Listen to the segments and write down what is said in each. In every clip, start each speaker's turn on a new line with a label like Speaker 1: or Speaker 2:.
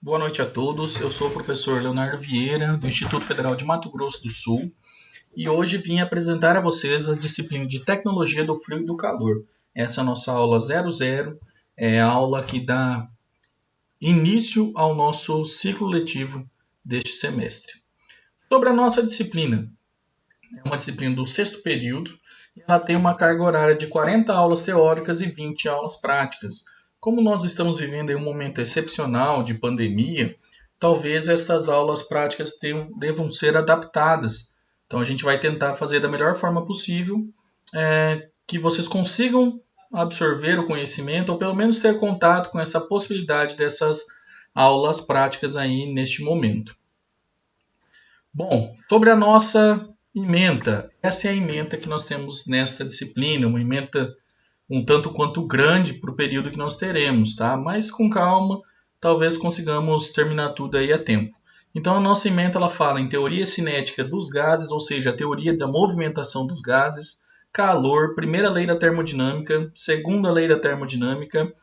Speaker 1: Boa noite a todos, eu sou o professor Leonardo Vieira, do Instituto Federal de Mato Grosso do Sul, e hoje vim apresentar a vocês a disciplina de Tecnologia do Frio e do Calor. Essa é a nossa aula 00, é a aula que dá início ao nosso ciclo letivo deste semestre. Sobre a nossa disciplina, é uma disciplina do sexto período, e ela tem uma carga horária de 40 aulas teóricas e 20 aulas práticas. Como nós estamos vivendo em um momento excepcional de pandemia, talvez estas aulas práticas devam ser adaptadas. Então a gente vai tentar fazer da melhor forma possível que vocês consigam absorver o conhecimento ou pelo menos ter contato com essa possibilidade dessas aulas práticas aí neste momento. Bom, sobre a nossa ementa, essa é a ementa que nós temos nesta disciplina, uma ementa um tanto quanto grande para o período que nós teremos, tá? Mas com calma, talvez consigamos terminar tudo aí a tempo. Então a nossa ementa ela fala em teoria cinética dos gases, ou seja, a teoria da movimentação dos gases, calor, primeira lei da termodinâmica, segunda lei da termodinâmica,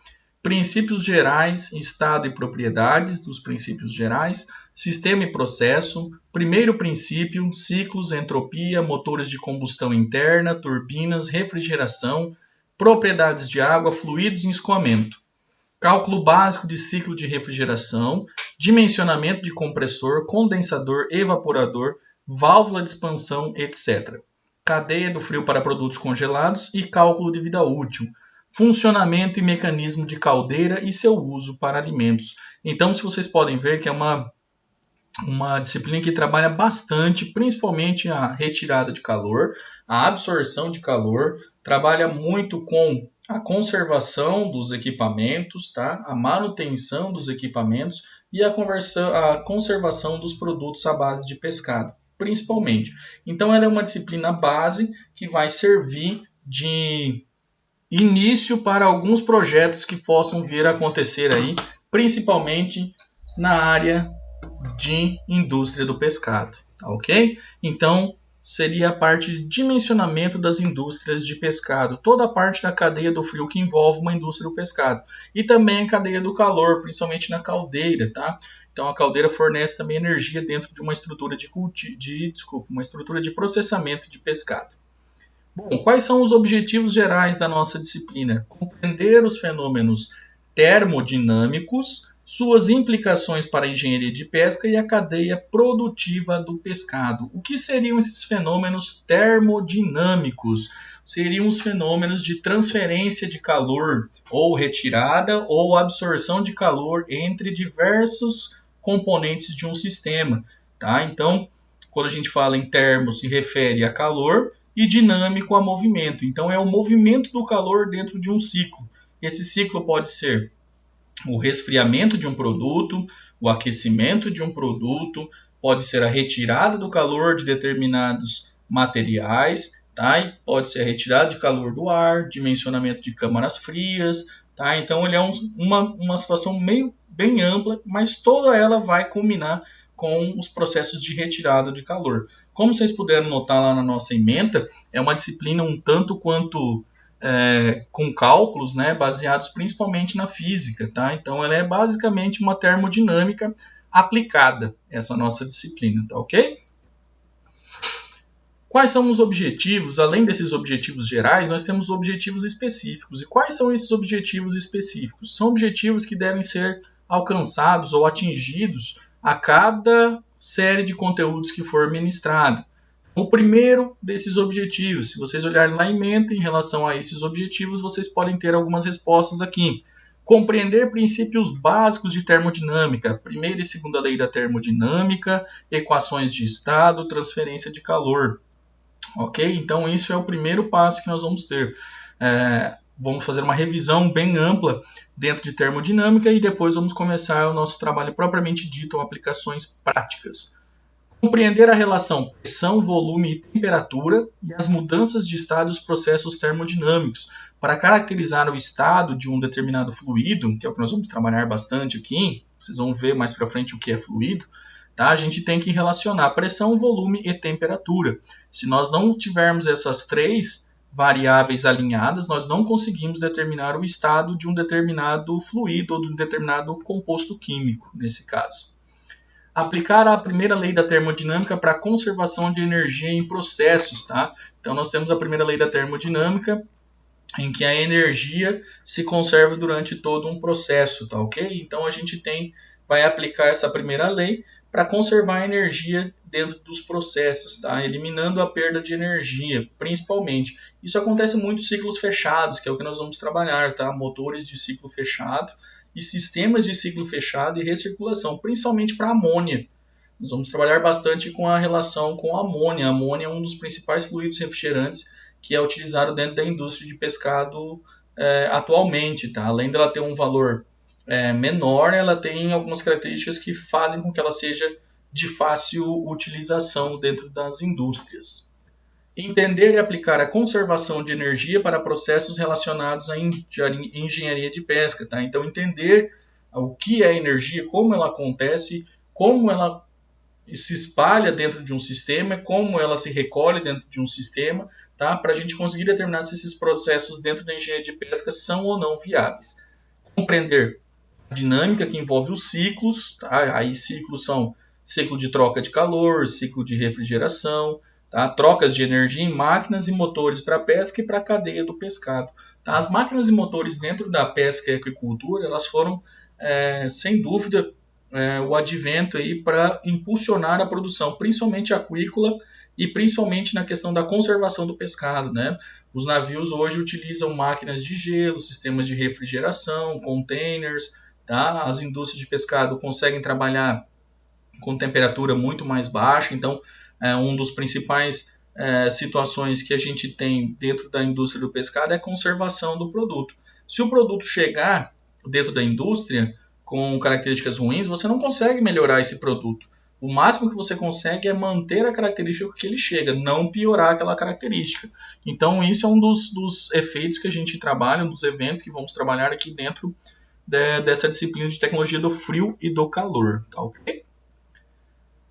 Speaker 1: princípios gerais, estado e propriedades dos princípios gerais, sistema e processo, primeiro princípio, ciclos, entropia, motores de combustão interna, turbinas, refrigeração, propriedades de água, fluidos e escoamento, cálculo básico de ciclo de refrigeração, dimensionamento de compressor, condensador, evaporador, válvula de expansão, etc. Cadeia do frio para produtos congelados e cálculo de vida útil, funcionamento e mecanismo de caldeira e seu uso para alimentos. Então, se vocês podem ver que é uma disciplina que trabalha bastante, principalmente a retirada de calor, a absorção de calor, trabalha muito com a conservação dos equipamentos, tá? A manutenção dos equipamentos e a conservação dos produtos à base de pescado, principalmente. Então, ela é uma disciplina base que vai servir de início para alguns projetos que possam vir a acontecer aí, principalmente na área de indústria do pescado, tá ok? Então, seria a parte de dimensionamento das indústrias de pescado, toda a parte da cadeia do frio que envolve uma indústria do pescado. E também a cadeia do calor, principalmente na caldeira, tá? Então, a caldeira fornece também energia dentro de uma estrutura uma estrutura de processamento de pescado. Bom, quais são os objetivos gerais da nossa disciplina? Compreender os fenômenos termodinâmicos, suas implicações para a engenharia de pesca e a cadeia produtiva do pescado. O que seriam esses fenômenos termodinâmicos? Seriam os fenômenos de transferência de calor, ou retirada, ou absorção de calor entre diversos componentes de um sistema. Tá? Então, quando a gente fala em termo, se refere a calor, e dinâmico a movimento. Então, é o movimento do calor dentro de um ciclo. Esse ciclo pode ser o resfriamento de um produto, o aquecimento de um produto, pode ser a retirada do calor de determinados materiais, tá? E pode ser a retirada de calor do ar, dimensionamento de câmaras frias, tá? Então, ele é uma situação bem ampla, mas toda ela vai culminar com os processos de retirada de calor. Como vocês puderam notar lá na nossa ementa, é uma disciplina um tanto quanto com cálculos, né, baseados principalmente na física, tá? Então ela é basicamente uma termodinâmica aplicada, essa nossa disciplina, tá ok? Quais são os objetivos? Além desses objetivos gerais, nós temos objetivos específicos. E quais são esses objetivos específicos? São objetivos que devem ser alcançados ou atingidos a cada série de conteúdos que for ministrada. O primeiro desses objetivos, se vocês olharem lá em mente em relação a esses objetivos, vocês podem ter algumas respostas aqui. Compreender princípios básicos de termodinâmica, primeira e segunda lei da termodinâmica, equações de estado, transferência de calor. Ok? Então, isso é o primeiro passo que nós vamos ter. Vamos fazer uma revisão bem ampla dentro de termodinâmica e depois vamos começar o nosso trabalho propriamente dito, aplicações práticas. Compreender a relação pressão, volume e temperatura e as mudanças de estado dos processos termodinâmicos. Para caracterizar o estado de um determinado fluido, que é o que nós vamos trabalhar bastante aqui, vocês vão ver mais para frente o que é fluido, tá? A gente tem que relacionar pressão, volume e temperatura. Se nós não tivermos essas três variáveis alinhadas, nós não conseguimos determinar o estado de um determinado fluido ou de um determinado composto químico, nesse caso. Aplicar a primeira lei da termodinâmica para a conservação de energia em processos, tá? Então, nós temos a primeira lei da termodinâmica, em que a energia se conserva durante todo um processo, tá ok? Então, a gente vai aplicar essa primeira lei para conservar a energia dentro dos processos, tá? Eliminando a perda de energia, principalmente. Isso acontece muito em ciclos fechados, que é o que nós vamos trabalhar, tá? Motores de ciclo fechado e sistemas de ciclo fechado e recirculação, principalmente para amônia. Nós vamos trabalhar bastante com a relação com a amônia. A amônia é um dos principais fluidos refrigerantes que é utilizado dentro da indústria de pescado atualmente, tá? Além dela ter um valor menor, ela tem algumas características que fazem com que ela seja de fácil utilização dentro das indústrias. Entender e aplicar a conservação de energia para processos relacionados à engenharia de pesca, tá? Então, entender o que é energia, como ela acontece, como ela se espalha dentro de um sistema, como ela se recolhe dentro de um sistema, tá? Para a gente conseguir determinar se esses processos dentro da engenharia de pesca são ou não viáveis. Compreender a dinâmica que envolve os ciclos, tá? Aí ciclos são ciclo de troca de calor, ciclo de refrigeração, tá? Trocas de energia em máquinas e motores para a pesca e para a cadeia do pescado. Tá? As máquinas e motores dentro da pesca e aquicultura, elas foram, sem dúvida, o advento aí para impulsionar a produção, principalmente aquícola e principalmente na questão da conservação do pescado, né? Os navios hoje utilizam máquinas de gelo, sistemas de refrigeração, containers, tá? As indústrias de pescado conseguem trabalhar com temperatura muito mais baixa, então um dos principais situações que a gente tem dentro da indústria do pescado é a conservação do produto. Se o produto chegar dentro da indústria com características ruins, você não consegue melhorar esse produto. O máximo que você consegue é manter a característica que ele chega, não piorar aquela característica. Então, isso é um dos efeitos que a gente trabalha, um dos eventos que vamos trabalhar aqui dentro dessa disciplina de tecnologia do frio e do calor. Tá, ok?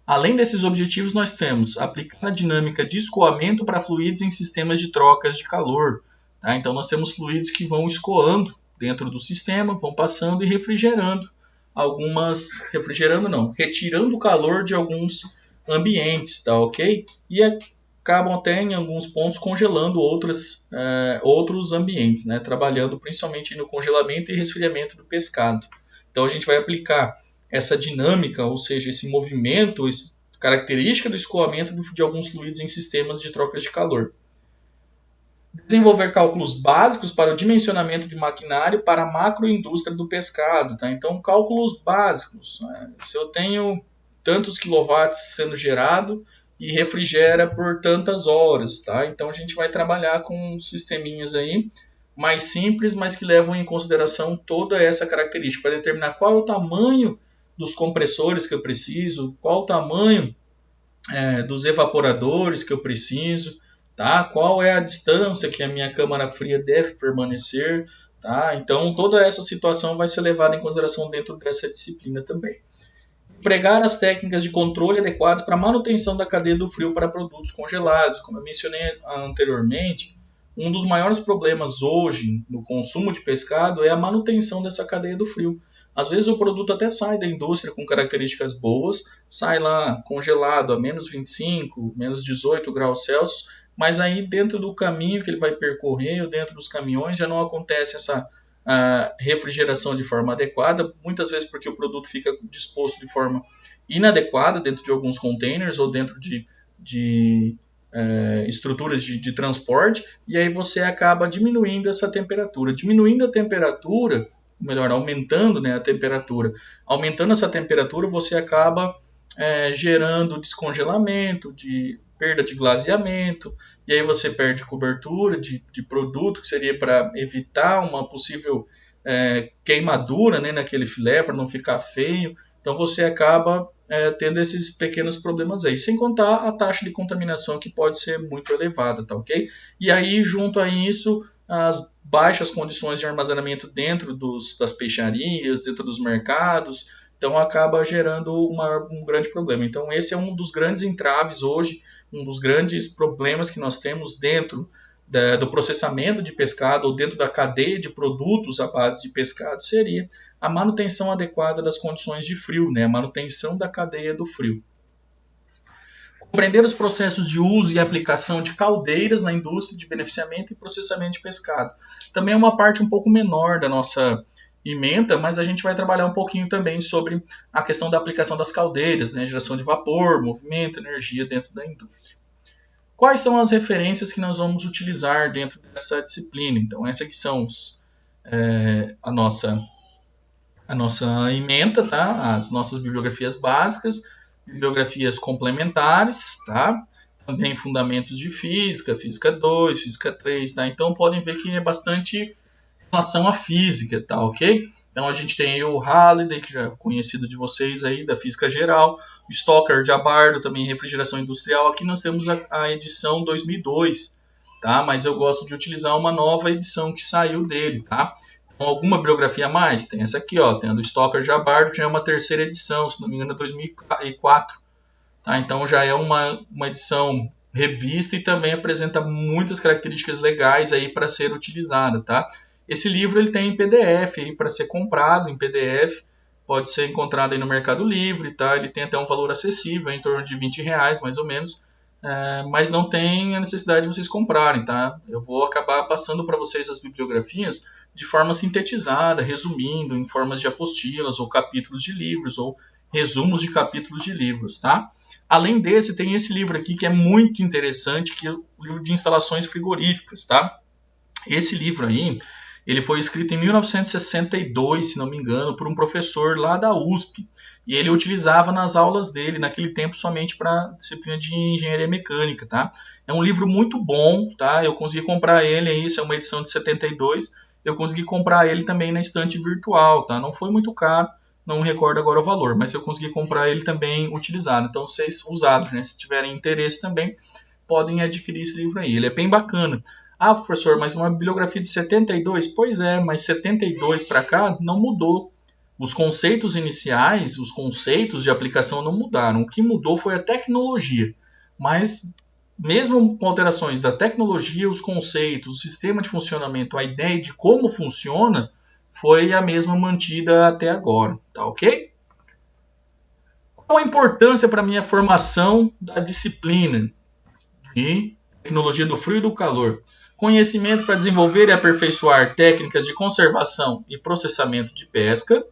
Speaker 1: Além desses objetivos, nós temos aplicar a dinâmica de escoamento para fluidos em sistemas de trocas de calor. Tá? Então, nós temos fluidos que vão escoando dentro do sistema, vão passando e retirando o calor de alguns ambientes, tá ok? E acabam até em alguns pontos congelando outros ambientes, né? Trabalhando principalmente no congelamento e resfriamento do pescado. Então a gente vai aplicar essa dinâmica, ou seja, esse movimento, essa característica do escoamento de alguns fluidos em sistemas de trocas de calor. Desenvolver cálculos básicos para o dimensionamento de maquinário para a macroindústria do pescado. Tá? Então, cálculos básicos. Né? Se eu tenho tantos quilowatts sendo gerado e refrigera por tantas horas. Tá? Então, a gente vai trabalhar com sisteminhas aí mais simples, mas que levam em consideração toda essa característica para determinar qual é o tamanho dos compressores que eu preciso, qual o tamanho dos evaporadores que eu preciso, tá? Qual é a distância que a minha câmara fria deve permanecer, tá? Então, toda essa situação vai ser levada em consideração dentro dessa disciplina também. Empregar as técnicas de controle adequadas para a manutenção da cadeia do frio para produtos congelados. Como eu mencionei anteriormente, um dos maiores problemas hoje no consumo de pescado é a manutenção dessa cadeia do frio. Às vezes o produto até sai da indústria com características boas, sai lá congelado a menos 25, menos 18 graus Celsius, mas aí dentro do caminho que ele vai percorrer, ou dentro dos caminhões, já não acontece essa refrigeração de forma adequada, muitas vezes porque o produto fica disposto de forma inadequada dentro de alguns containers ou dentro de estruturas de transporte, e aí você acaba diminuindo essa temperatura. Diminuindo a temperatura, melhor, aumentando, né, a temperatura. Aumentando essa temperatura, você acaba gerando descongelamento, perda de glaseamento, e aí você perde cobertura de produto, que seria para evitar uma possível queimadura, né, naquele filé, para não ficar feio. Então você acaba tendo esses pequenos problemas aí, sem contar a taxa de contaminação que pode ser muito elevada, tá ok? E aí, junto a isso, as baixas condições de armazenamento dentro das peixarias, dentro dos mercados, então acaba gerando um grande problema. Então esse é um dos grandes entraves hoje, um dos grandes problemas que nós temos dentro do processamento de pescado ou dentro da cadeia de produtos à base de pescado seria a manutenção adequada das condições de frio, né? A manutenção da cadeia do frio. Compreender os processos de uso e aplicação de caldeiras na indústria de beneficiamento e processamento de pescado. Também é uma parte um pouco menor da nossa ementa, mas a gente vai trabalhar um pouquinho também sobre a questão da aplicação das caldeiras, né? Geração de vapor, movimento, energia dentro da indústria. Quais são as referências que nós vamos utilizar dentro dessa disciplina? Então, essas aqui são a nossa ementa, tá? As nossas bibliografias básicas, bibliografias complementares, tá? Também fundamentos de física, física 2, física 3, tá? Então, podem ver que é bastante relação à física, tá, ok? Então a gente tem aí o Halliday, que já é conhecido de vocês aí, da física geral, o Stoker de Abardo, também refrigeração industrial. Aqui nós temos a edição 2002, tá? Mas eu gosto de utilizar uma nova edição que saiu dele, tá? Então, alguma bibliografia a mais? Tem essa aqui, ó, tem a do Stoker de Abardo, que já é uma terceira edição, se não me engano é 2004, tá? Então já é uma edição revista e também apresenta muitas características legais aí para ser utilizada, tá? Esse livro ele tem em PDF para ser comprado em PDF, pode ser encontrado aí no Mercado Livre, tá? Ele tem até um valor acessível, em torno de R$ 20 mais ou menos, mas não tem a necessidade de vocês comprarem, tá? Eu vou acabar passando para vocês as bibliografias de forma sintetizada, resumindo em formas de apostilas ou capítulos de livros ou resumos de capítulos de livros, tá? Além desse, tem esse livro aqui que é muito interessante, que é o livro de instalações frigoríficas, tá? Esse livro aí, ele foi escrito em 1962, se não me engano, por um professor lá da USP. E ele utilizava nas aulas dele, naquele tempo, somente para disciplina de engenharia mecânica, tá? É um livro muito bom, tá? Eu consegui comprar ele, isso é uma edição de 72. Eu consegui comprar ele também na estante virtual, tá? Não foi muito caro, não me recordo agora o valor, mas eu consegui comprar ele também utilizado. Então, vocês usados, né? Se tiverem interesse também, podem adquirir esse livro aí. Ele é bem bacana. Ah, professor, mas uma bibliografia de 72? Pois é, mas 72 para cá não mudou. Os conceitos iniciais, os conceitos de aplicação não mudaram. O que mudou foi a tecnologia. Mas, mesmo com alterações da tecnologia, os conceitos, o sistema de funcionamento, a ideia de como funciona, foi a mesma mantida até agora. Tá ok? Qual a importância para a minha formação da disciplina de tecnologia do frio e do calor? Conhecimento para desenvolver e aperfeiçoar técnicas de conservação e processamento de pesca.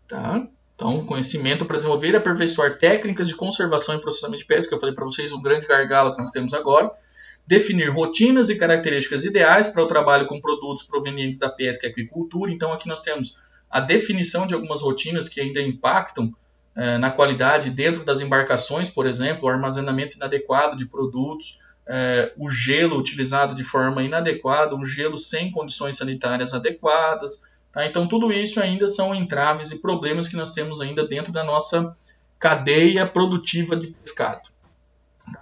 Speaker 1: Tá? Então, conhecimento para desenvolver e aperfeiçoar técnicas de conservação e processamento de pesca, que eu falei para vocês, um grande gargalo que nós temos agora. Definir rotinas e características ideais para o trabalho com produtos provenientes da pesca e aquicultura. Então, aqui nós temos a definição de algumas rotinas que ainda impactam na qualidade dentro das embarcações, por exemplo, o armazenamento inadequado de produtos, o gelo utilizado de forma inadequada, o gelo sem condições sanitárias adequadas. Tá? Então, tudo isso ainda são entraves e problemas que nós temos ainda dentro da nossa cadeia produtiva de pescado.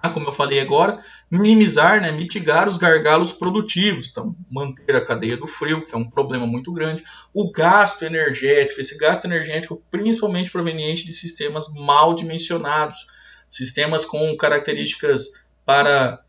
Speaker 1: Tá? Como eu falei agora, minimizar, né, mitigar os gargalos produtivos, então manter a cadeia do frio, que é um problema muito grande, o gasto energético, esse gasto energético principalmente proveniente de sistemas mal dimensionados, sistemas com características para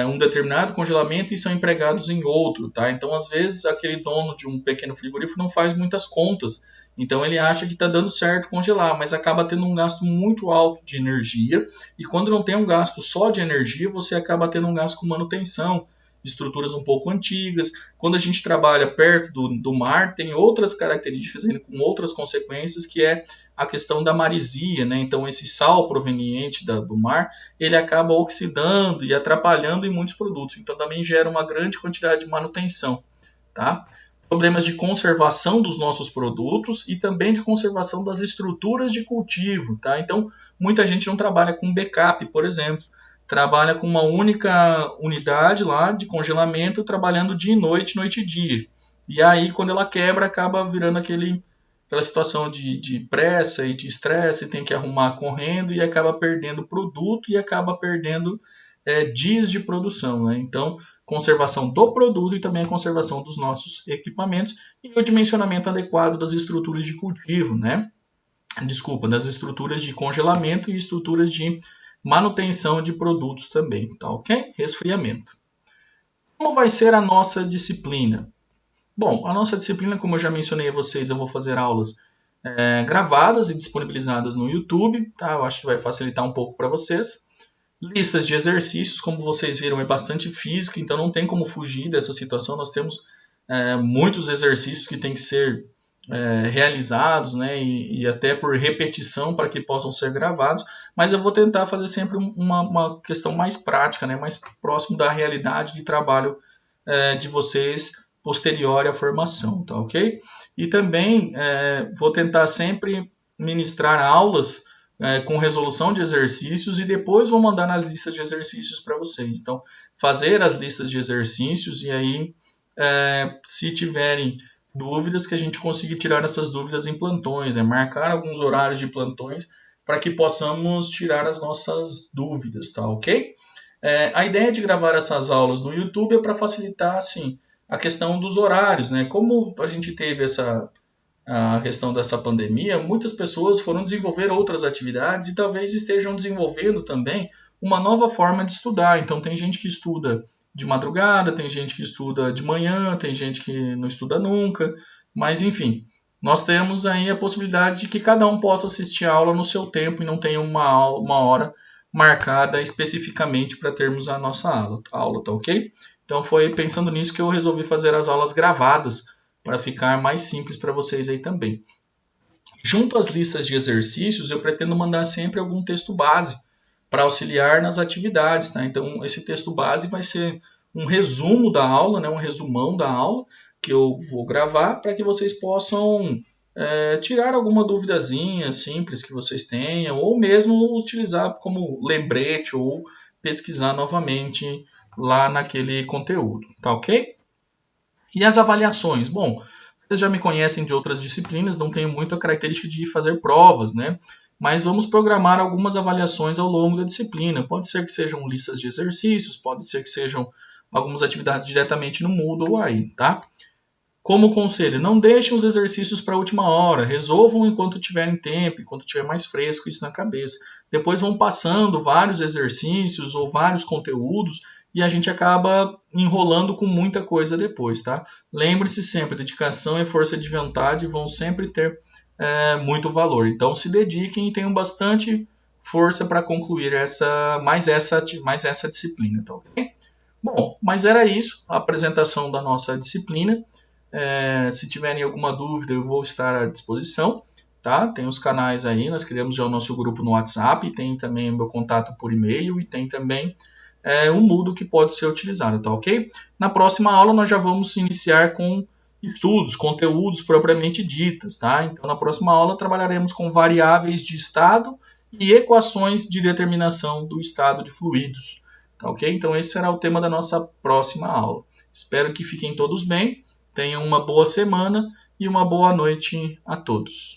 Speaker 1: um determinado congelamento e são empregados em outro, tá? Então, às vezes, aquele dono de um pequeno frigorífico não faz muitas contas, então ele acha que está dando certo congelar, mas acaba tendo um gasto muito alto de energia, e quando não tem um gasto só de energia, você acaba tendo um gasto com manutenção, estruturas um pouco antigas. Quando a gente trabalha perto do mar, tem outras características, com outras consequências, que é a questão da maresia, né? Então esse sal proveniente do mar, ele acaba oxidando e atrapalhando em muitos produtos, então também gera uma grande quantidade de manutenção, tá? Problemas de conservação dos nossos produtos e também de conservação das estruturas de cultivo, tá? Então, muita gente não trabalha com backup, por exemplo, trabalha com uma única unidade lá de congelamento, trabalhando dia e noite, noite e dia. E aí, quando ela quebra, acaba virando aquela situação de pressa e de estresse, tem que arrumar correndo e acaba perdendo produto e acaba perdendo dias de produção, né? Então, conservação do produto e também a conservação dos nossos equipamentos e o dimensionamento adequado das estruturas de cultivo, né? Desculpa, das estruturas de congelamento e estruturas de manutenção de produtos também, tá ok? Resfriamento. Como vai ser a nossa disciplina? Bom, a nossa disciplina, como eu já mencionei a vocês, eu vou fazer aulas gravadas e disponibilizadas no YouTube, tá? Eu acho que vai facilitar um pouco para vocês. Listas de exercícios, como vocês viram, é bastante física, então não tem como fugir dessa situação. Nós temos muitos exercícios que têm que ser realizados, né, e até por repetição para que possam ser gravados, mas eu vou tentar fazer sempre uma questão mais prática, né, mais próximo da realidade de trabalho de vocês posterior à formação, tá ok? E também vou tentar sempre ministrar aulas com resolução de exercícios e depois vou mandar nas listas de exercícios para vocês. Então, fazer as listas de exercícios e aí, se tiverem dúvidas, que a gente consiga tirar essas dúvidas em plantões, marcar alguns horários de plantões para que possamos tirar as nossas dúvidas, tá ok? A ideia de gravar essas aulas no YouTube é para facilitar, assim, a questão dos horários, né? Como a gente teve a questão dessa pandemia, muitas pessoas foram desenvolver outras atividades e talvez estejam desenvolvendo também uma nova forma de estudar. Então, tem gente que estuda de madrugada, tem gente que estuda de manhã, tem gente que não estuda nunca, mas enfim, nós temos aí a possibilidade de que cada um possa assistir a aula no seu tempo e não tenha uma hora marcada especificamente para termos a nossa aula, tá ok? Então foi pensando nisso que eu resolvi fazer as aulas gravadas para ficar mais simples para vocês aí também. Junto às listas de exercícios, eu pretendo mandar sempre algum texto base para auxiliar nas atividades, tá? Então esse texto base vai ser um resumo da aula, né? Um resumão da aula que eu vou gravar para que vocês possam tirar alguma duvidazinha simples que vocês tenham, ou mesmo utilizar como lembrete ou pesquisar novamente lá naquele conteúdo, tá ok? E as avaliações? Bom, vocês já me conhecem de outras disciplinas, não tenho muita característica de fazer provas, né? Mas vamos programar algumas avaliações ao longo da disciplina. Pode ser que sejam listas de exercícios, pode ser que sejam algumas atividades diretamente no Moodle aí, tá? Como conselho, não deixem os exercícios para a última hora, resolvam enquanto tiverem tempo, enquanto tiver mais fresco isso na cabeça. Depois vão passando vários exercícios ou vários conteúdos e a gente acaba enrolando com muita coisa depois, tá? Lembre-se sempre, dedicação e força de vontade vão sempre ter muito valor. Então se dediquem e tenham bastante força para concluir mais essa disciplina, tá ok? Bom, mas era isso, a apresentação da nossa disciplina. Se tiverem alguma dúvida, eu vou estar à disposição, tá? Tem os canais aí, nós criamos já o nosso grupo no WhatsApp, tem também o meu contato por e-mail e tem também um Moodle que pode ser utilizado, tá ok? Na próxima aula nós já vamos iniciar com estudos, conteúdos propriamente ditas, tá? Então na próxima aula trabalharemos com variáveis de estado e equações de determinação do estado de fluidos, tá ok? Então esse será o tema da nossa próxima aula. Espero que fiquem todos bem. Tenham uma boa semana e uma boa noite a todos.